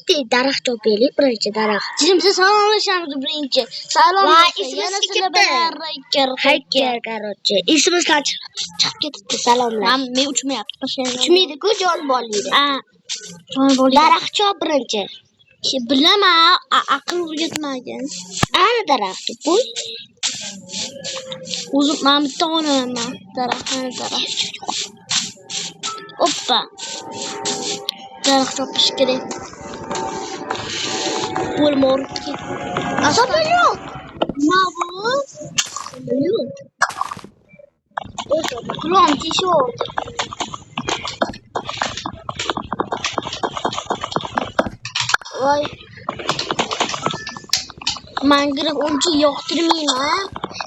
Ketdi, daraxt topaylik, birinchi daraxt. Siz salomlashamiz birinchi. Salom. Va Yana sizlar bilan hacker, короче. Ismimizdan chiqib ketibdi, salomlar. Men uchmayapti. Uchmaydi-ku, jon bolaydi. Jon bolaydi. Daraxt chop birinchi. Bilaman, aql o'rgatmagan. Ana daraxt qo'y. O'zim men bitta onaman. Daraxt. Oppa. Daraxt topish kerak. Bo'lmor. Asosan yo'q. Nima bu? Yo'q. Kulon tishort. Voy. Manga uncha yoqtirmayman.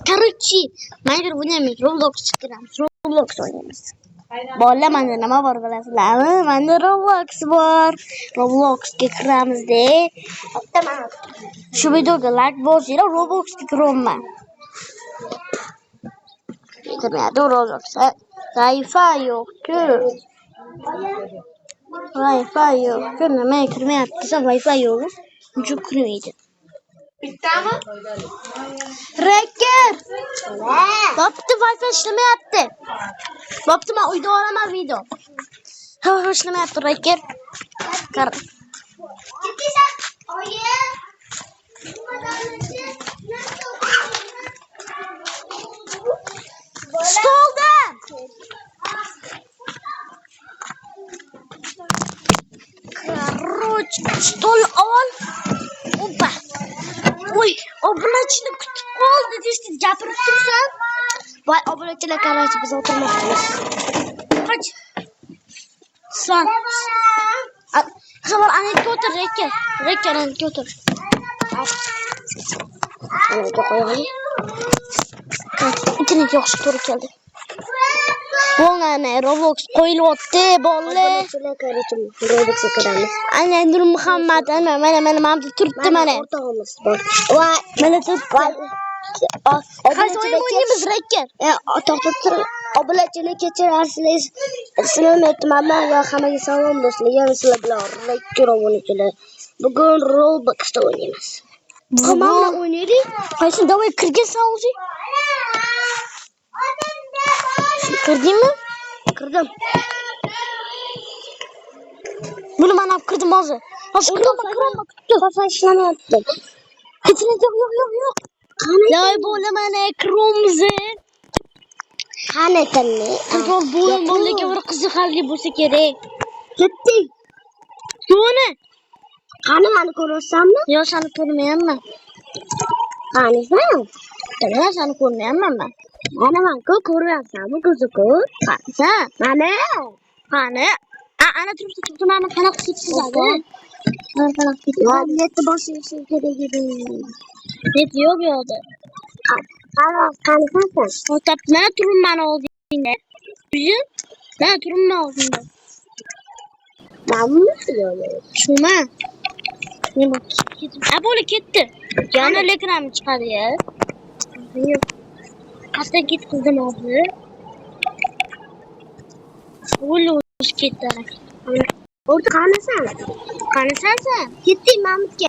Короче, manga o'ynaymiz. Roblox chiqaramiz. Roblox o'ynaymiz. Bolalar, menda nima bor bilasizlarmi? Menda Roblox bor. Robloxga kiramiz-da. Shu videoga like bosinglar, Robloxga kiraman. Kirmayapti Robloxga. Wi-Fi yo'q-ku. Wi-Fi yo'q-ku. Nima kirmayapti? Desa Wi-Fi yo'q. Uncha kirmaydi. Bittami? Reker. Bo'pti, Wi-Fi ishlamayapti. Bo'pti, men uyda olaman video. Wi-Fi ishlamayapti, Reker. Oyi. Stolda. Короче, stol ol. Oppa. Oy, obunachini kutib qoldi, desiz gapirib tursan. Voy, obunachilar, qaraychi, biz o'tirmoqdamiz. Qoch. Son. Xabar anekdota Reker anekdota. Anekdota qo'yaylik. Internet yaxshi to'g'ri keldi. Bo'lmani Roblox qo'yilyapti, bolalar. Robloxga kiramiz. Ana Nur Muhammad, mana turibdi mana. O'rtog'imiz bor. Va mana turibdi. Qaysi o'yin o'ynaymiz, Reker? To'xtab tur. Obunachilar kechirasiz. Sizlarni aytmaman, va hammaga salom do'stlar. Yana sizlar bilan Reker obunachilar. Bugun Robloxda o'ynaymiz. Hamma o'ynaylik. Qaysi davay kirgansan o'zi? Kirdingmi? Kirdim. Buni men olib kirdim hozir. Hozir kiraman. Wi-Fi ishlamayapti. Yo'q. Voy bo'laman, kiramiz. Qani tinni? Qizlar bo'laga bir qiziqarli bo'lsa kerak. Ketdik. Yo'qni. Qani meni ko'rsanmi? Yo'q, seni ko'rmayapman. Qanisan? To'g'ri, seni ko'rmayapman men. Mana men ko'ryapsanmi, ko'zi-ku? Qani? Mana. Qani? Ana turibdi, mana qanaqa sizadi? Netni bosishim kerak edi. Net yo'q yo'qda. Qanisan? O'tabman, turibman oldingda. Mana turibman oldingda. Mamnun yo'q. Shuma. Nima ketdi? Bo'la ketdi. Yana ekran chiqadi-ya. Yo'q. Qasdan ketdim hozir. O'lib ketdi. O'rta qanasan? Qanasan sen? Ketdik mamutga.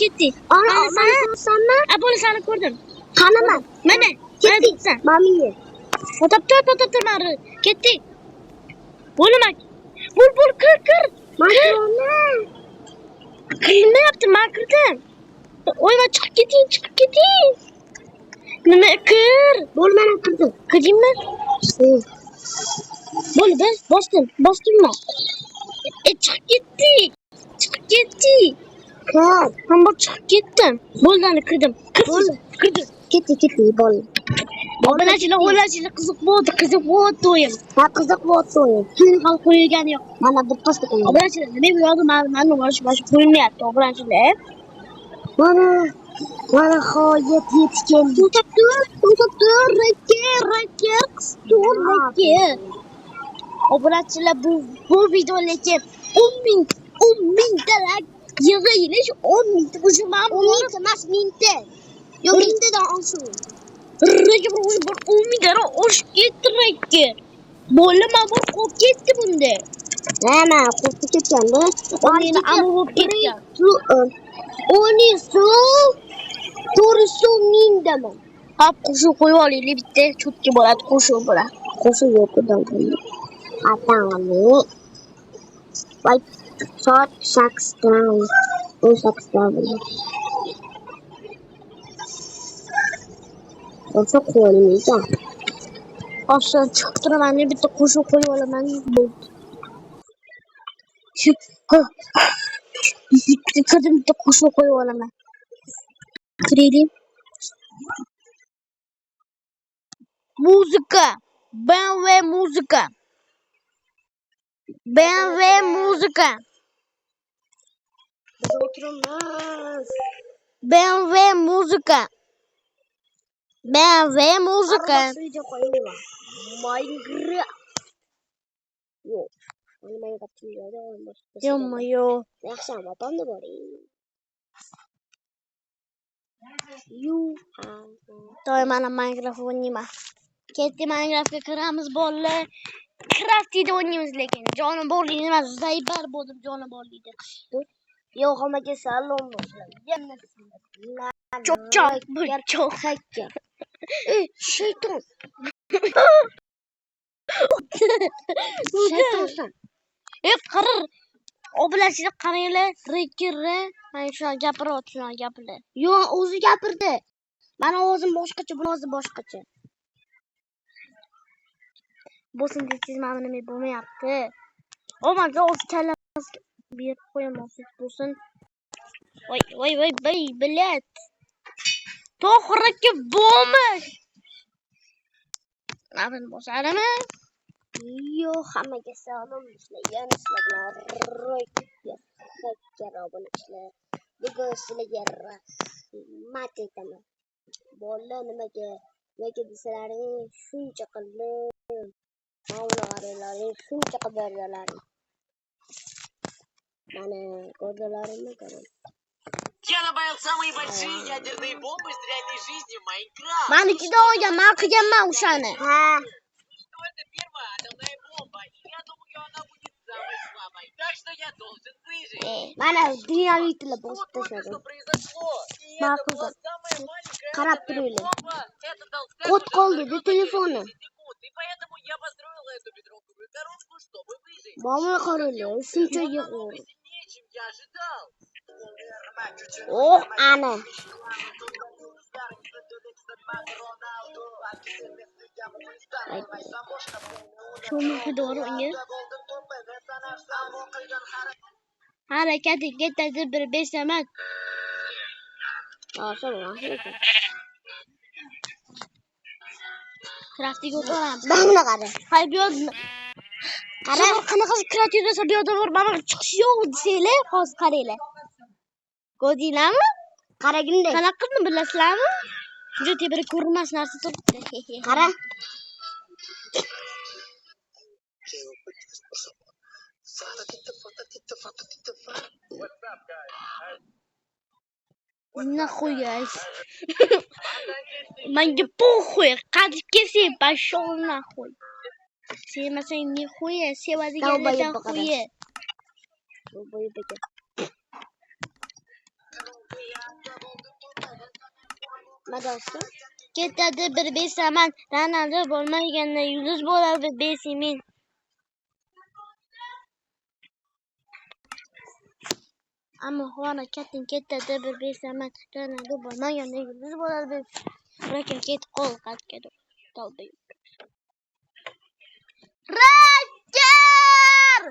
Ketdi. Ana, meni ko'rsanmi? Bo'la seni ko'rdim. Qanaman? Mana, ketdik. Mamiye. O'tab mari. Ketdik. Bo'lmak. Bul kir. Mana. Qilmayapti, men kirdim. Voy, men chiqib keting. Nima kir? Bo'lmani kirdim. Kirdingmi? Bo'ldi, bosdim men. Chiqib ketdik. Men chiqib ketdim. Bo'ldi, ana kirdim. Kirdim. Ketdik, bo'ldi. Obunachilar qiziq bo'ldi o'yin. Ha, qiziq bo'ldi o'yin. Seni hal qo'ygani yo'q. Mana bir posta qo'ydim. Obunachilar, nima bu yo'qdi? Meni bosh qo'ymayapti, obunachilar. Mana nihoyat yetib keldik. To'xtab tur, Reker. Obunachilar, bu video lekin 10 mingta like yig'ilish 10 mingta o'zi men 10 mingta emas, mingta. Yo'q, mingtadan oshib. Reker bir 10 mingta oshib ketdi, Reker. Bo'lma, bir qolib ketdi bunda. Mana qo'rqib ketganda. Meni amu bo'lib ketgan. O'nisu to'risu mindaman. Hop qo'shiq qo'yib olaylik bitta cho'tki bo'ladi qo'shiq bilan. Qo'shiq yo'q ekan. Atangni. Voy soat 8dan 18dan. O'sha qo'ymaysan. Hopsan chiqib turaman, bitta qo'shiq qo'yib olaman. Bo'ldi. Kirdim bitta qo'shiq qo'yib olaman. Kiraylik. Muzika. BMW muzika. BMW muzika. Biz o'tiramiz. BMW muzika. BMW muzika. Video qo'ymayman. Minecraft. Yo'q. Minecraft yo'q. Yo'q. Yaxshi, otamda bor. Doim mana Minecraft o'ynayman. Ketdi Minecraftga kiramiz bolalar. Craftida o'ynaymiz lekin jonim borligini emas, zaybar bo'ldim jonim borligida. Yo'q, hammaga salom bo'lsin. Cho'q. Shayton. Shaytonsan. Qarar. Obulasini qaranglar, rekirra. Men shuni gapirayotgan. Yo'q, o'zi gapirdi. Meni ovozim boshqacha, bu o'zi boshqacha. Bo'lsin deysiz, mana nima bo'lmayapti. Omaga o'z kallamasiga berib qo'yamoqsiz bo'lsin. Voy, bilat. To'g'riki bo'lmish. Mana bosarimi? Yo'q, hammaga salom bo'lsin. Yana sizlarga obunachlar. Bugun sizlarga rahmat aytaman. Bolalar nimaga desalaring shuncha qildim. Mavlalaring shuncha qildilar. Mana ko'rdalarimni qarang. Я добавил самые большие ядерные бомбы из реальной жизни в Майнкрафт. Manikida o'ynagan, men qilganman o'shani. Ha, Что это первая атомная бомба, и я думаю, она будет самой слабой. Так что я должен выжить. mana dunyoviy tilda Вот bosib только tashladim. что произошло. И Мама, это была самая маленькая Qarab атомная turinglar. бомба. Это дал O't qoldi telefonni. секунд. И поэтому я построила эту бедроковую коробку, чтобы выжить. Bormay qaranglar, shunchaga Намного qo'ydim. сильнее, чем я ожидал. Oh, ana. Shuniki doğru o'yin. Harakati ketadi bir besamat. Asalım. Craftiga o'tiraman. Bana qara. Hay bu yo'lni. Qara, qanaqa kreativ desa bu yo'lda bor, mana chiqish yo'q desanglar, hozir qaranglar. Ko'rdinglarmi? Qaraganda. Qanaqani bilasizlarmi? Juda tebrik ko'rinmas narsa turibdi. Qara. Нахуй, guys. Menga похуй, qad kelsa pashol nахуй. Sevmasang nихуя, sevadiganlardan хуя. Madasta. Ketadi bir besaman, Ronaldo bo'lmaganda yulduz bo'ladi besimin. Ammo harakatning ketadi bir besaman, Ronaldo bo'lmaganda yulduz bo'ladi. Raket ketib qol qatga. Toldi. Raker!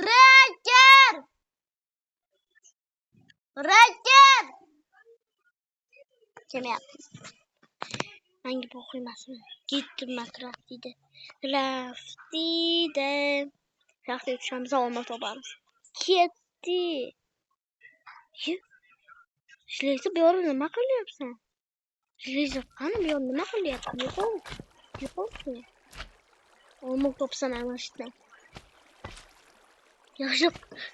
Raker! Raker! Kemayapti. Menga pok'y emasmi? Ketdim Craftida. Craftida tushamiz, olma topamiz. Ketdi. Shlaysa bu yerda nima qilyapsan? Shlaysa qani bu yerda nima qilyapsan? Yo'q. Olma topsan ana shundan.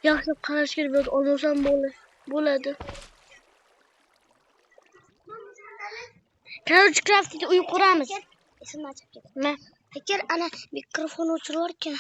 Yaxshi qarash kerak bo'ladi. Olmasam bo'ladi. Короче, Craftida uy quramiz. Esimdan chiqib ketdi. Nima? Haker ana mikrofon o'chirib ekan.